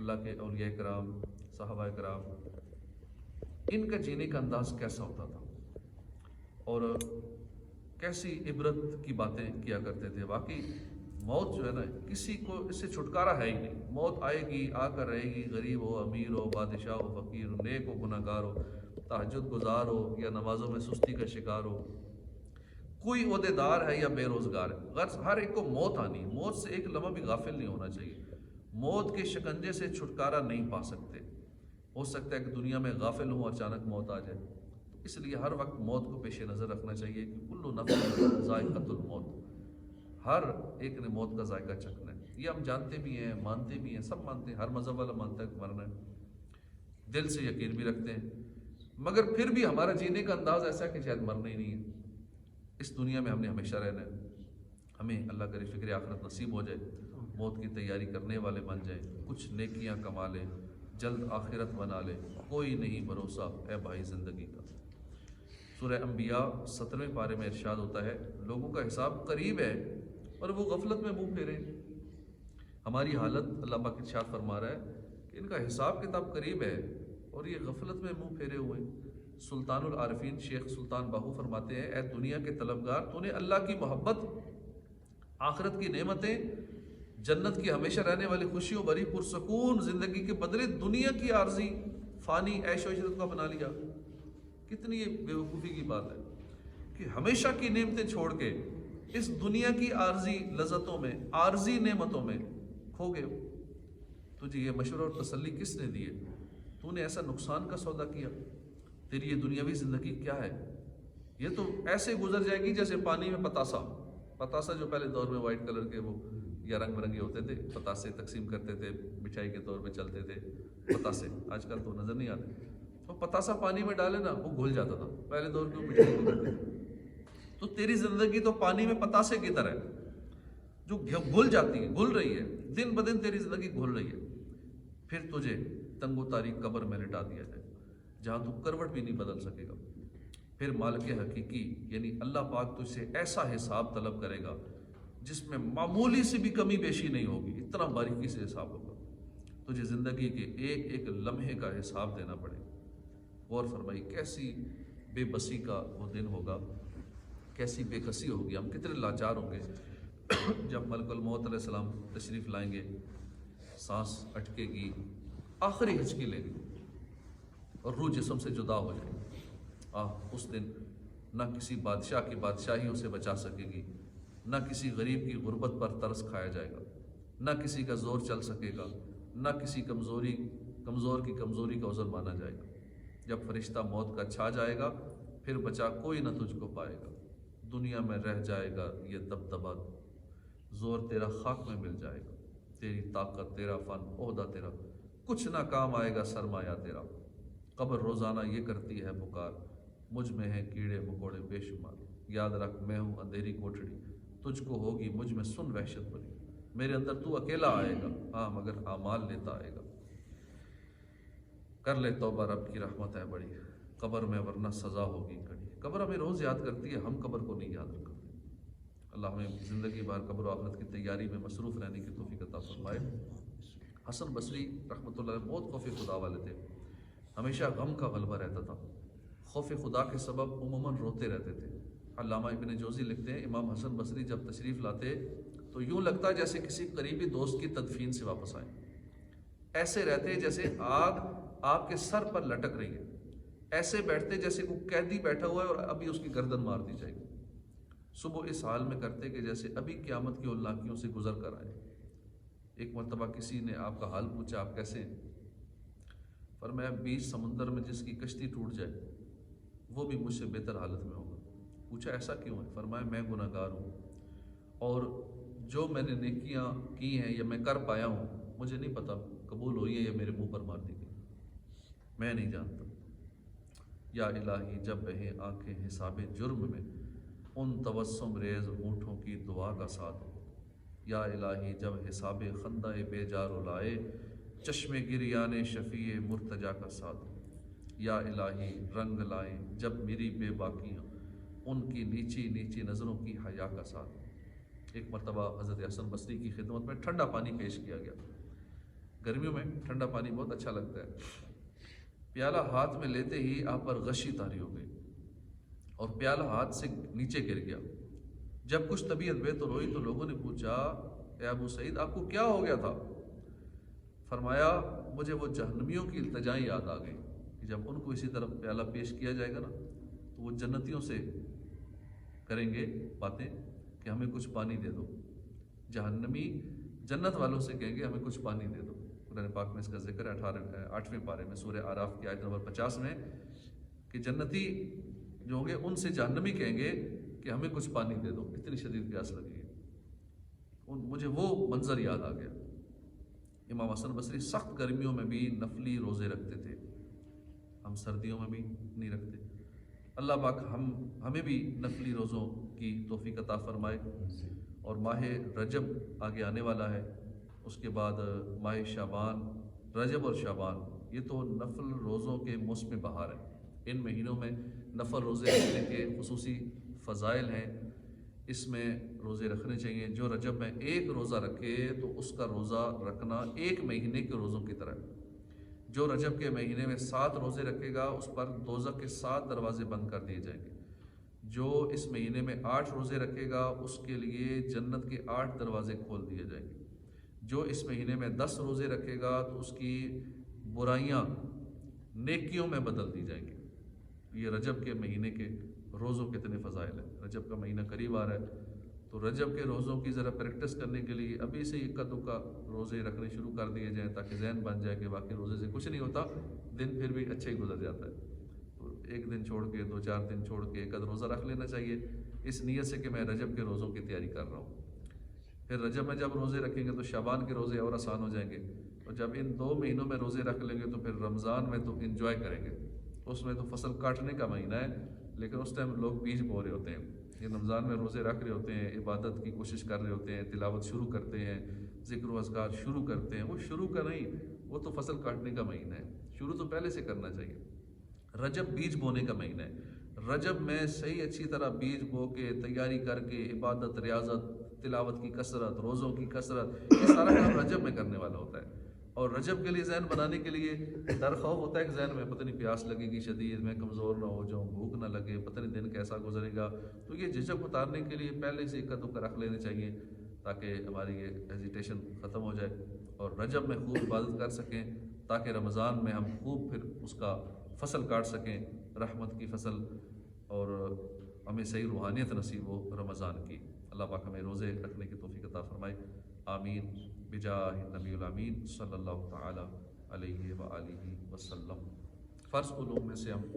اللہ کے اولیاء کرام، صحابہ کرام، ان کا جینے کا انداز کیسا ہوتا تھا اور کیسی عبرت کی باتیں کیا کرتے تھے۔ واقعی موت جو ہے نا، کسی کو اس سے چھٹکارا ہے ہی نہیں۔ موت آئے گی، آ کر رہے گی، غریب ہو، امیر ہو، بادشاہ ہو، فقیر ہو، نیک ہو، گناہ گار ہو، تہجد گزار ہو یا نمازوں میں سستی کا شکار ہو، کوئی عہدے دار ہے یا بے روزگار ہے، غرض ہر ایک کو موت آنی ہے۔ موت سے ایک لمحہ بھی غافل نہیں ہونا چاہیے۔ موت کے شکنجے سے چھٹکارا نہیں پا سکتے۔ ہو سکتا ہے کہ دنیا میں غافل ہوں اور اچانک موت آ جائے، اس لیے ہر وقت موت کو پیش نظر رکھنا چاہیے کہ کل نفس ذائقۃ الموت، ہر ایک نے موت کا ذائقہ چکھنا ہے۔ یہ ہم جانتے بھی ہیں، مانتے بھی ہیں، سب مانتے ہیں، ہر مذہب والا مانتا ہے کہ مرنا ہے، دل سے یقین بھی رکھتے ہیں، مگر پھر بھی ہمارا جینے کا انداز ایسا ہے کہ شاید مرنا ہی نہیں ہے۔ اس دنیا میں ہم نے ہمیشہ رہنا ہے۔ ہمیں اللہ کرے فکر آخرت نصیب ہو جائے، موت کی تیاری کرنے والے بن جائیں، کچھ نیکیاں کما لیں، جلد آخرت بنا لے، کوئی نہیں بھروسہ اے بھائی زندگی کا۔ سورہ انبیاء 17ویں پارے میں ارشاد ہوتا ہے، لوگوں کا حساب قریب ہے اور وہ غفلت میں منہ پھیرے۔ ہماری حالت اللہ پاک ارشاد فرما رہا ہے کہ ان کا حساب کتاب قریب ہے اور یہ غفلت میں منہ پھیرے ہوئے۔ سلطان العارفین شیخ سلطان باہو فرماتے ہیں، اے دنیا کے طلبگار، تو نے اللہ کی محبت، آخرت کی نعمتیں، جنت کی ہمیشہ رہنے والی خوشیوں بھری پرسکون زندگی کے بدلے دنیا کی عارضی فانی عیش و عشرت کو اپنا لیا۔ کتنی یہ بیوقوفی کی بات ہے کہ ہمیشہ کی نعمتیں چھوڑ کے اس دنیا کی عارضی لذتوں میں، عارضی نعمتوں میں کھو گئے ہو۔ تجھے یہ مشورہ اور تسلی کس نے دی ہے؟ تو نے ایسا نقصان کا سودا کیا؟ تیری یہ دنیاوی زندگی کیا ہے؟ یہ تو ایسے گزر جائے گی جیسے پانی میں پتاسا جو پہلے دور میں وائٹ کلر کے وہ یا رنگ برنگے ہوتے تھے، پتاسے تقسیم کرتے تھے، مٹھائی کے طور پہ چلتے تھے پتاسے، آج کل تو نظر نہیں آتے۔ تو پتاسا پانی میں ڈالے نا وہ گھل جاتا تھا، پہلے دور میں مٹھائی کو کرتے تھے۔ تو تیری زندگی تو پانی میں پتاسے کی طرح ہے جو گھل جاتی ہے، گھل رہی ہے، دن بدن تیری زندگی گھل رہی ہے۔ پھر تجھے تنگ و تاریک قبر میں لٹا دیا جائے جہاں تو کروٹ بھی نہیں بدل سکے گا۔ پھر مالک حقیقی یعنی اللہ پاک تجھ سے ایسا حساب طلب کرے گا جس میں معمولی سی بھی کمی بیشی نہیں ہوگی، اتنا باریکی سے حساب ہوگا۔ تجھے زندگی کے ایک ایک لمحے کا حساب دینا پڑے گا۔ غور فرمائی، کیسی بے بسی کا وہ دن ہوگا، کیسی بے کسی ہوگی، ہم کتنے لاچار ہوں گے جب ملک الموت علیہ السلام تشریف لائیں گے، سانس اٹکے گی، آخری ہچکی لیں گے اور روح جسم سے جدا ہو جائے گی۔ اس دن نہ کسی بادشاہ کی بادشاہی اسے بچا سکے گی، نہ کسی غریب کی غربت پر ترس کھایا جائے گا، نہ کسی کا زور چل سکے گا، نہ کسی کمزور کی کمزوری کا عذر مانا جائے گا۔ جب فرشتہ موت کا چھا جائے گا پھر بچا کوئی نہ تجھ کو پائے گا۔ دنیا میں رہ جائے گا یہ دبدبا، زور تیرا خاک میں مل جائے گا، تیری طاقت، تیرا فن، عہدہ تیرا کچھ نہ کام آئے گا، سرمایہ تیرا۔ قبر روزانہ یہ کرتی ہے پکار، مجھ میں ہیں کیڑے مکوڑے بے شمار۔ یاد رکھ میں ہوں اندھیری کوٹڑی، تجھ کو ہوگی مجھ میں سن وحشت بھری۔ میرے اندر تو اکیلا آئے گا، ہاں مگر اعمال لیتا آئے گا۔ کر لے توبہ رب کی رحمت ہے بڑی، قبر میں ورنہ سزا ہوگی کڑی۔ قبر ہمیں روز یاد کرتی ہے، ہم قبر کو نہیں یاد رکھتے۔ اللہ ہمیں زندگی بھر قبر و آخرت کی تیاری میں مصروف رہنے کی توفیق عطا فرمائے۔ حسن بصری رحمۃ اللہ علیہ بہت خوف خدا والے تھے، ہمیشہ غم کا غلبہ رہتا تھا، خوف خدا کے سبب عموماً روتے رہتے تھے۔ علامہ ابن جوزی لکھتے ہیں، امام حسن بصری جب تشریف لاتے تو یوں لگتا جیسے کسی قریبی دوست کی تدفین سے واپس آئیں، ایسے رہتے جیسے آگ آپ کے سر پر لٹک رہی ہے، ایسے بیٹھتے جیسے کوئی قیدی بیٹھا ہوا ہے اور ابھی اس کی گردن مار دی جائے گی۔ صبح اس حال میں کرتے کہ جیسے ابھی قیامت کی ہولناکیوں سے گزر کر آئے۔ ایک مرتبہ کسی نے آپ کا حال پوچھا، آپ کیسے ہیں؟ فرمایا بیچ سمندر میں جس کی کشتی ٹوٹ جائے وہ بھی مجھ سے بہتر حالت میں ہوگا۔ پوچھا ایسا کیوں ہے؟ فرمایا میں گناہ گار ہوں اور جو میں نے نیکیاں کی ہیں یا میں کر پایا ہوں مجھے نہیں پتا قبول ہوئی ہے یا میرے منہ پر مار دی گئی، میں نہیں جانتا۔ یا الہی جب بہیں آنکھیں حساب جرم میں، ان تبسم ریز ہونٹوں کی دعا کا ساتھ ہو۔ یا الہی جب حساب خندہ بے جار لائے، چشم گریان شفیع مرتجا کا ساتھ ہو۔ یا الہی رنگ لائیں جب میری بے باکیاں، ان کی نیچی نیچی نظروں کی حیا کا ساتھ ہو۔ ایک مرتبہ حضرت حسن بصری کی خدمت میں ٹھنڈا پانی پیش کیا گیا، گرمیوں میں ٹھنڈا پانی بہت اچھا لگتا ہے۔ پیالہ ہاتھ میں لیتے ہی آپ پر غشی طاری ہو گئی اور پیالہ ہاتھ سے نیچے گر گیا۔ جب کچھ طبیعت بے تو روئی تو لوگوں نے پوچھا اے ابو سعید آپ کو کیا ہو گیا تھا؟ فرمایا مجھے وہ جہنمیوں کی التجائیں یاد آ گئی کہ جب ان کو اسی طرف پیالہ پیش کیا جائے گا نا تو وہ جنتیوں سے کریں گے باتیں کہ ہمیں کچھ پانی دے دو، جہنمی جنت والوں سے کہیں گے ہمیں کچھ پانی دے دو۔ قرآن پاک میں اس کا ذکر ہے 8ویں پارے میں سورہ اعراف کی آیت نمبر 50 میں کہ جنتی جو ہوں گے ان سے جہنمی کہیں گے کہ ہمیں کچھ پانی دے دو، اتنی شدید پیاس لگی ہے۔ مجھے وہ منظر یاد آ گیا۔ امام حسن بصری سخت گرمیوں میں بھی نفلی روزے رکھتے تھے، ہم سردیوں میں بھی نہیں رکھتے۔ اللہ پاک ہمیں بھی نفلی روزوں کی توفیق عطا فرمائے۔ اور ماہ رجب آگے آنے والا ہے، اس کے بعد ماہ شعبان، رجب اور شعبان یہ تو نفل روزوں کے موسم بہار ہیں۔ ان مہینوں میں نفل روزے رکھنے کے خصوصی فضائل ہیں، اس میں روزے رکھنے چاہیے۔ جو رجب میں ایک روزہ رکھے تو اس کا روزہ رکھنا ایک مہینے کے روزوں کی طرح ہے۔ جو رجب کے مہینے میں 7 روزے رکھے گا اس پر دوزخ کے 7 دروازے بند کر دیے جائیں گے۔ جو اس مہینے میں 8 روزے رکھے گا اس کے لیے جنت کے 8 دروازے کھول دیے جائیں گے۔ جو اس مہینے میں 10 روزے رکھے گا تو اس کی برائیاں نیکیوں میں بدل دی جائیں گی۔ یہ رجب کے مہینے کے روزوں کتنے فضائل ہیں۔ رجب کا مہینہ قریب آ رہا ہے تو رجب کے روزوں کی ذرا پریکٹس کرنے کے لیے ابھی سے اکا دکا روزے رکھنے شروع کر دیے جائیں تاکہ ذہن بن جائے کہ باقی روزے سے کچھ نہیں ہوتا، دن پھر بھی اچھا ہی گزر جاتا ہے۔ تو ایک دن چھوڑ کے 2-4 دن چھوڑ کے ایک روزہ رکھ لینا چاہیے اس نیت سے کہ میں رجب کے روزوں کی تیاری کر رہا ہوں۔ پھر رجب میں جب روزے رکھیں گے تو شعبان کے روزے اور آسان ہو جائیں گے، اور جب ان 2 مہینوں میں روزے رکھ لیں گے تو پھر رمضان میں تو انجوائے کریں گے۔ اس میں تو فصل کاٹنے کا مہینہ ہے لیکن اس ٹائم لوگ بیج بو رہے ہوتے ہیں۔ یہ رمضان میں روزے رکھ رہے ہوتے ہیں، عبادت کی کوشش کر رہے ہوتے ہیں، تلاوت شروع کرتے ہیں، ذکر و اذکار شروع کرتے ہیں۔ وہ شروع کا نہیں، وہ تو فصل کاٹنے کا مہینہ ہے، شروع تو پہلے سے کرنا چاہیے۔ رجب بیج بونے کا مہینہ ہے۔ رجب میں صحیح اچھی طرح بیج بو کے تیاری کر کے عبادت، ریاضت، تلاوت کی کثرت، روزوں کی کثرت، یہ سارا کام رجب میں کرنے والا ہوتا ہے۔ اور رجب کے لیے ذہن بنانے کے لیے ڈر خوف ہوتا ہے کہ ذہن میں پتہ نہیں پیاس لگے گی شدید، میں کمزور نہ ہو جاؤں، بھوک نہ لگے، پتہ نہیں دن کیسا گزرے گا۔ تو یہ جھجک اتارنے کے لیے پہلے سے اکا دکا رکھ لینے چاہیے تاکہ ہماری یہ ہیزیٹیشن ختم ہو جائے اور رجب میں خوب عبادت کر سکیں تاکہ رمضان میں ہم خوب پھر اس کا فصل کاٹ سکیں، رحمت کی فصل، اور ہمیں صحیح روحانیت نصیب ہو رمضان کی۔ اللہ پاک ہمیں روزے رکھنے کی توفیق عطا فرمائے، آمین بجاہ نبی الامین صلی اللہ تعالی علیہ وآلہ وسلم۔ فرض علوم میں سے ہم